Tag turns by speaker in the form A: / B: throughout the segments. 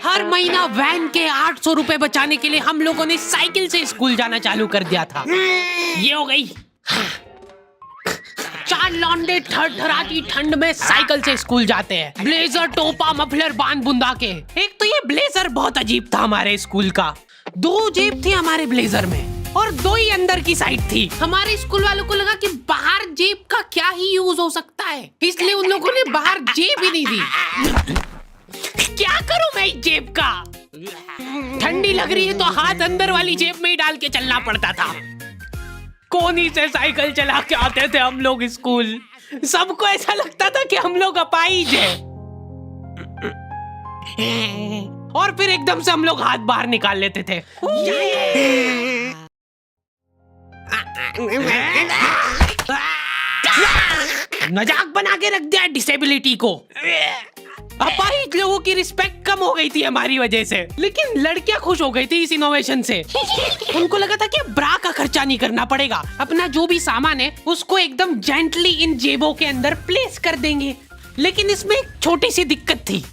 A: हर महीना वैन के 800 रुपए बचाने के लिए हम लोगों ने साइकिल से स्कूल जाना चालू कर दिया था। ये हो गई। 4 लौंडे थरथराती ठंड में साइकिल से स्कूल जाते हैं, ब्लेजर, टोपा, मफलर बांध बुंदा के। एक तो ये ब्लेजर बहुत अजीब था हमारे स्कूल का। 2 जेब थी हमारे ब्लेजर में और 2 ही अंदर की साइड थी। हमारे स्कूल वालों को लगा कि बाहर जेब का क्या ही यूज हो सकता है, इसलिए उन लोगों ने बाहर जेब ही नहीं दी। क्या करूं मैं इस जेब का? ठंडी लग रही है तो हाथ अंदर वाली जेब में ही डाल के चलना पड़ता था। कोनी से साइकिल चला के आते थे हम लोग स्कूल। सबको ऐसा लगता था कि हम लोग अपाहिज हैं। और फिर एकदम से हम लोग हाथ बाहर निकाल लेते थे। मजाक बना के रख दिया डिसेबिलिटी को। अपाहिज लोगों की रिस्पेक्ट कम हो गई थी हमारी वजह से, लेकिन लड़कियां खुश हो गई थी इस इनोवेशन से। उनको लगा था कि ब्रा का खर्चा नहीं करना पड़ेगा, अपना जो भी सामान है उसको एकदम जेंटली इन जेबों के अंदर प्लेस कर देंगे। लेकिन इसमें एक छोटी सी दिक्कत थी।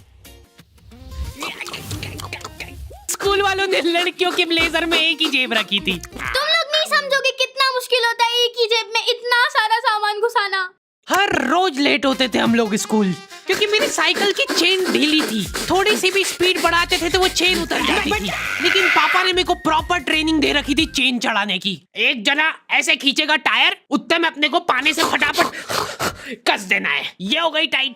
A: स्कूल वालों ने लड़कियों के ब्लेजर में एक ही जेब रखी थी।
B: तुम लोग नहीं समझोगे कितना मुश्किल होता है एक ही जेब में इतना सारा सामान घुसाना।
A: हर रोज लेट होते थे हम लोग स्कूल, क्योंकि मेरी साइकिल की चेन ढीली थी। थोड़ी सी भी स्पीड बढ़ाते थे तो वो चेन उतर जाती थी। लेकिन पापा ने मेरे को प्रॉपर ट्रेनिंग दे रखी थी चेन चढ़ाने की। एक जना ऐसे खींचेगा टायर, उतने में अपने को पानी से फटाफट कस देना है। ये हो गई टाइट।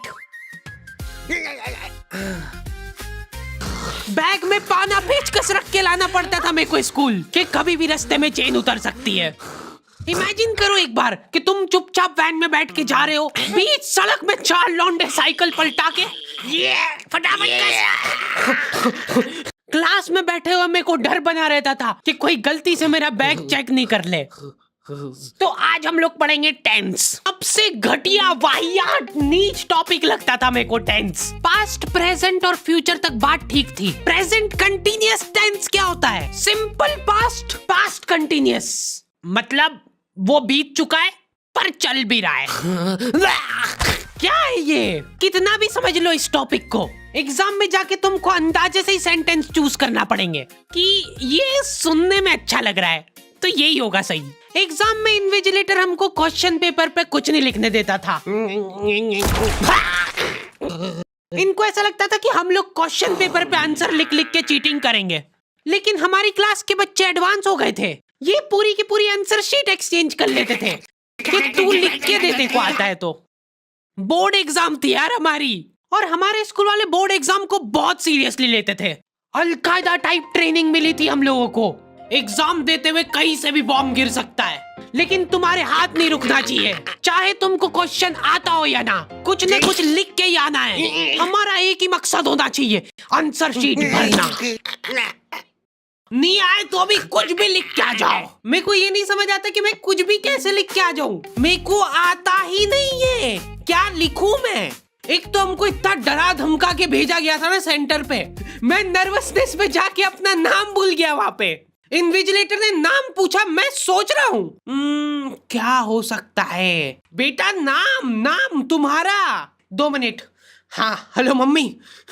A: बैग में पाना पेचकस रख के लाना पड़ता था मेरे को स्कूल, कि कभी भी रास्ते में चेन उतर सकती है। इमेजिन करो एक बार कि तुम चुपचाप वैन में बैठ के जा रहे हो, बीच सड़क में 4 लौंडे साइकिल पलटा के ये फटाफट क्लास में बैठे हुए मेरे को डर बना रहता था कि कोई गलती से मेरा बैग चेक नहीं कर ले। तो आज हम लोग पढ़ेंगे टेंस। सबसे घटिया, वाहियात, नीच टॉपिक लगता था मेरे को टेंस। पास्ट, प्रेजेंट और फ्यूचर तक बात ठीक थी। प्रेजेंट कंटिन्यूअस टेंस क्या होता है? सिंपल पास्ट, पास्ट कंटिन्यूअस, मतलब वो बीत चुका है पर चल भी रहा है। क्या है ये? कितना भी समझ लो इस टॉपिक को, एग्जाम में जाके तुमको अंदाजे से ही सेंटेंस चूज करना पड़ेंगे कि ये सुनने में अच्छा लग रहा है तो यही होगा सही। एग्जाम में इन्विजिलेटर हमको क्वेश्चन पेपर पे कुछ नहीं लिखने देता था। इनको ऐसा लगता था कि हम लोग क्वेश्चन पेपर पे आंसर लिख लिख के चीटिंग करेंगे। लेकिन हमारी क्लास के बच्चे एडवांस हो गए थे, ये पूरी की पूरी आंसर शीट एक्सचेंज कर लेते थे कि तू लिख के दे, को आता है तो। बोर्ड एग्जाम थी यार हमारी, और हमारे स्कूल वाले बोर्ड एग्जाम को बहुत सीरियसली लेते थे। अलकायदा टाइप ट्रेनिंग मिली थी हम लोगों को। एग्जाम देते हुए कहीं से भी बॉम्ब गिर सकता है, लेकिन तुम्हारे हाथ नहीं रुकना चाहिए, चाहे तुमको क्वेश्चन आता हो या ना, कुछ न कुछ लिख के ही आना है। हमारा एक ही मकसद होना चाहिए, आंसर शीट भरना। नहीं आए तो अभी कुछ भी लिख के आ जाओ। मेरे को ये नहीं समझ आता कि मैं कुछ भी कैसे लिख के आ जाऊं, मेरे को आता ही नहीं है, क्या लिखूं मैं? एक तो हमको इतना डरा धमका के भेजा गया था ना सेंटर पे, मैं नर्वसनेस में जाके अपना नाम भूल गया वहां पे। इन्विजिलेटर ने नाम पूछा, मैं सोच रहा हूँ क्या हो सकता है। बेटा नाम तुम्हारा। 2 मिनट। हाँ हेलो मम्मी,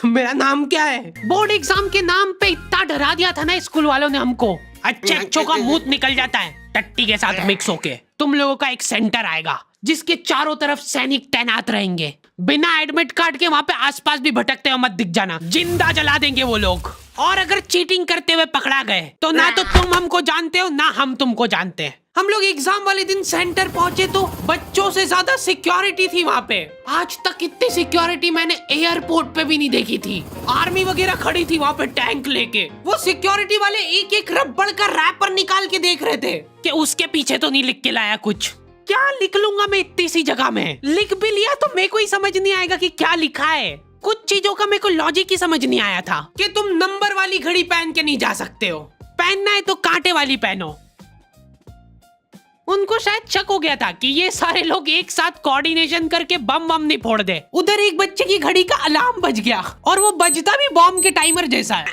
A: मेरा नाम क्या है? बोर्ड एग्जाम के नाम पे इतना डरा दिया था ना स्कूल वालों ने हमको, अच्छों का मुंह निकल जाता है टट्टी के साथ मिक्स होके। तुम लोगों का एक सेंटर आएगा जिसके चारों तरफ सैनिक तैनात रहेंगे। बिना एडमिट कार्ड के वहाँ पे आसपास भी भटकते हुए मत दिख जाना, जिंदा जला देंगे वो लोग। और अगर चीटिंग करते हुए पकड़ा गए तो ना तो तुम हमको जानते हो ना हम तुमको जानते हैं। हम लोग एग्जाम वाले दिन सेंटर पहुंचे तो बच्चों से ज्यादा सिक्योरिटी थी वहाँ पे। आज तक इतनी सिक्योरिटी मैंने एयरपोर्ट पे भी नहीं देखी थी। आर्मी वगैरह खड़ी थी वहाँ पे टैंक लेके। वो सिक्योरिटी वाले एक एक रबड़ का रैपर निकाल के देख रहे थे कि उसके पीछे तो नहीं लिख के लाया कुछ। क्या लिख लूंगा मैं इतनी सी जगह में? लिख भी लिया तो मेरे को ही समझ नहीं आएगा कि क्या लिखा है। कुछ चीजों का मेरे को लॉजिक ही समझ नहीं आया था कि तुम नंबर वाली घड़ी पहन के नहीं जा सकते हो, पहनना है तो कांटे वाली पहनो। उनको शायद शक हो गया था कि ये सारे लोग एक साथ कोऑर्डिनेशन करके बम नहीं फोड़ दे। उधर एक बच्चे की घड़ी का अलार्म बज गया और वो बजता भी बॉम्ब के टाइमर जैसा है।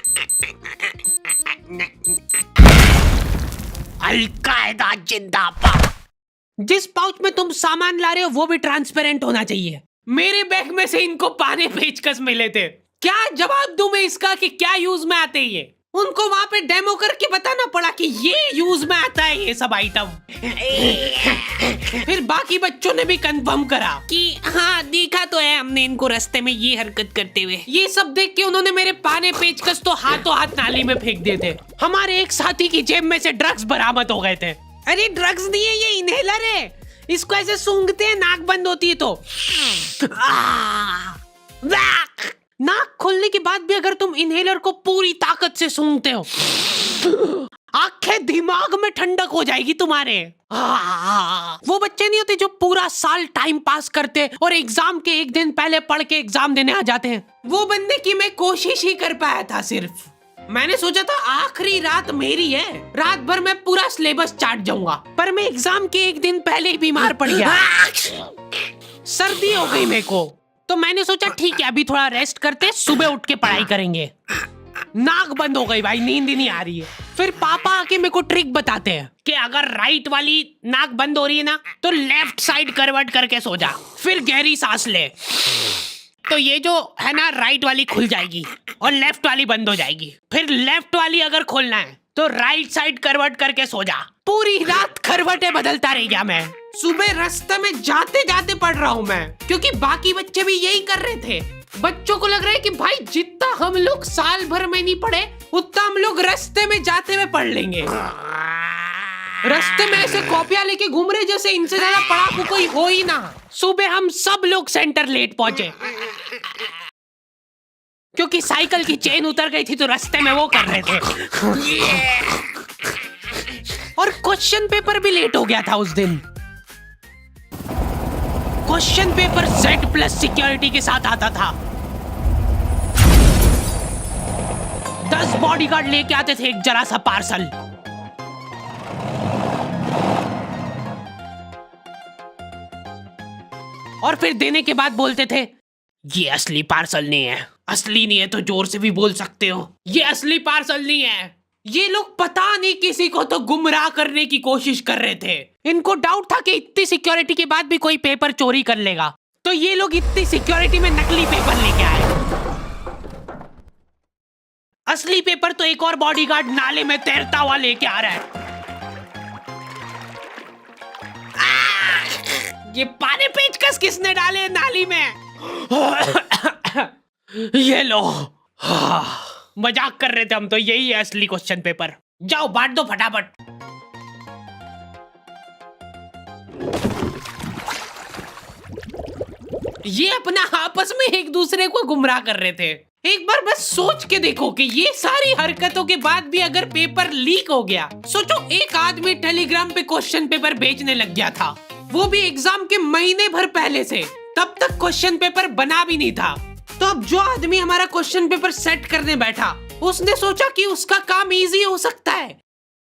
A: अलकायदा जिंदाबाद। जिस पाउच में तुम सामान ला रहे हो वो भी ट्रांसपेरेंट होना चाहिए। मेरे बैग में से इनको पाने पेचकस मिले थे, क्या जवाब दूं मैं इसका कि क्या यूज में आते हैं ये? उनको वहाँ पे डेमो करके बताना पड़ा कि ये यूज में आता है ये सब आइटम। फिर बाकी बच्चों ने भी कंफर्म करा कि हाँ देखा तो है हमने इनको रास्ते में ये हरकत करते हुए। ये सब देख के उन्होंने मेरे पाने पेचकस तो हाथों हाथ नाली में फेंक दिए थे। हमारे एक साथी की जेब में से ड्रग्स बरामद हो गए थे। अरे ड्रग्स नहीं है, ये इनहेलर है। इसको ऐसे सूंघते हैं, नाक बंद होती है तो नाक खोलने के बाद भी अगर तुम इनहेलर को पूरी ताकत से सूंघते हो, आंखें दिमाग में ठंडक हो जाएगी तुम्हारे। वो बच्चे नहीं होते जो पूरा साल टाइम पास करते और एग्जाम के एक दिन पहले पढ़ के एग्जाम देने आ जाते हैं। वो बनने की मैं कोशिश ही कर पाया था। सिर्फ मैंने सोचा था आखिरी रात मेरी है, रात भर मैं पूरा सिलेबस चाट जाऊंगा, पर मैं एग्जाम के एक दिन पहले ही बीमार पड़ गया। सर्दी हो गई मेरे को, तो मैंने सोचा ठीक है अभी थोड़ा रेस्ट करते, सुबह उठ के पढ़ाई करेंगे। नाक बंद हो गई भाई, नींद ही नहीं आ रही है। फिर पापा आके मेरे को ट्रिक बताते हैं कि अगर राइट वाली नाक बंद हो रही है ना तो लेफ्ट साइड करवट करके सो जा, फिर गहरी सांस ले, तो ये जो है ना राइट वाली खुल जाएगी और लेफ्ट वाली बंद हो जाएगी। फिर लेफ्ट वाली अगर खोलना है तो राइट साइड करवट करके सो जा। पूरी रात करवटें बदलता रह गया मैं। सुबह रास्ते में जाते जाते पढ़ रहा हूँ मैं, क्योंकि बाकी बच्चे भी यही कर रहे थे। बच्चों को लग रहा है कि भाई जितना हम लोग साल भर में नहीं पढ़े उतना हम लोग रास्ते में जाते हुए पढ़ लेंगे। रास्ते में ऐसे कॉपियां लेके घूम रहे जैसे इनसे ज्यादा पढ़ाकू कोई हो ही ना। सुबह हम सब लोग सेंटर लेट पहुंचे क्योंकि साइकिल की चेन उतर गई थी, तो रास्ते में वो कर रहे थे। और क्वेश्चन पेपर भी लेट हो गया था उस दिन। क्वेश्चन पेपर Z+ सिक्योरिटी के साथ आता था। 10 बॉडीगार्ड लेके आते थे एक जरा सा पार्सल। और फिर देने के बाद बोलते थे ये असली पार्सल नहीं है। असली नहीं है तो जोर से भी बोल सकते हो, ये असली पार्सल नहीं है। ये लोग पता नहीं किसी को तो गुमराह करने की कोशिश कर रहे थे। इनको डाउट था कि इतनी सिक्योरिटी के बाद भी कोई पेपर चोरी कर लेगा, तो ये लोग इतनी सिक्योरिटी में नकली पेपर लेके आए। असली पेपर तो एक और बॉडीगार्ड नाले में तैरता हुआ लेके आ रहा है। ये पाने पेचकस किसने डाले नाली में? ये लो। मजाक कर रहे थे हम तो, यही है असली क्वेश्चन पेपर। जाओ बांट दो फटाफट। ये अपना आपस में एक दूसरे को गुमराह कर रहे थे। एक बार बस सोच के देखो कि ये सारी हरकतों के बाद भी अगर पेपर लीक हो गया। सोचो एक आदमी टेलीग्राम पे क्वेश्चन पेपर बेचने लग गया था, वो भी एग्जाम के महीने भर पहले से। तब तक क्वेश्चन पेपर बना भी नहीं था। तो अब जो आदमी हमारा क्वेश्चन पेपर सेट करने बैठा, उसने सोचा कि उसका काम इजी हो सकता है,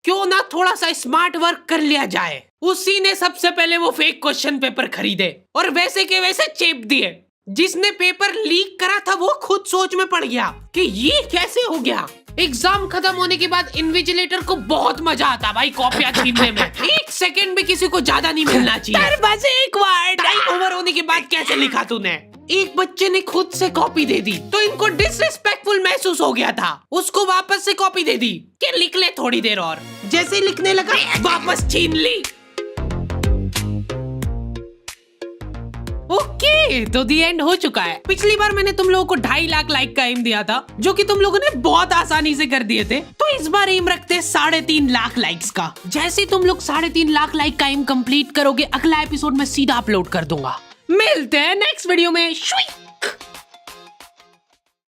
A: क्यों ना थोड़ा सा स्मार्ट वर्क कर लिया जाए। उसी ने सबसे पहले वो फेक क्वेश्चन पेपर खरीदे और वैसे के वैसे चेप दिए। जिसने पेपर लीक करा था वो खुद सोच में पड़ गया कि ये कैसे हो गया। एग्जाम खत्म होने के बाद इन्विजिलेटर को बहुत मजा आता भाई कॉपियां छीनने में। एक सेकंड भी किसी को ज्यादा नहीं मिलना चाहिए। बस एक बार टाइम ओवर होने के बाद कैसे लिखा तूने? एक बच्चे ने खुद से कॉपी दे दी तो इनको डिसरिस्पेक्टफुल महसूस हो गया था। उसको वापस से कॉपी दे दी कि लिख ले थोड़ी देर और। जैसे ही लिखने लगा वापस छीन ली। ओके, तो दी एंड हो चुका है। पिछली बार मैंने तुम लोगों को 2.5 लाख लाइक का एम दिया था, जो कि तुम लोगों ने बहुत आसानी से कर दिए थे। तो इस बार एम रखते हैं 3.5 लाख लाइक्स का। जैसे ही तुम लोग 3.5 लाख लाइक का एम कंप्लीट करोगे, अगला एपिसोड में सीधा अपलोड कर दूंगा। मिलते हैं नेक्स्ट वीडियो में।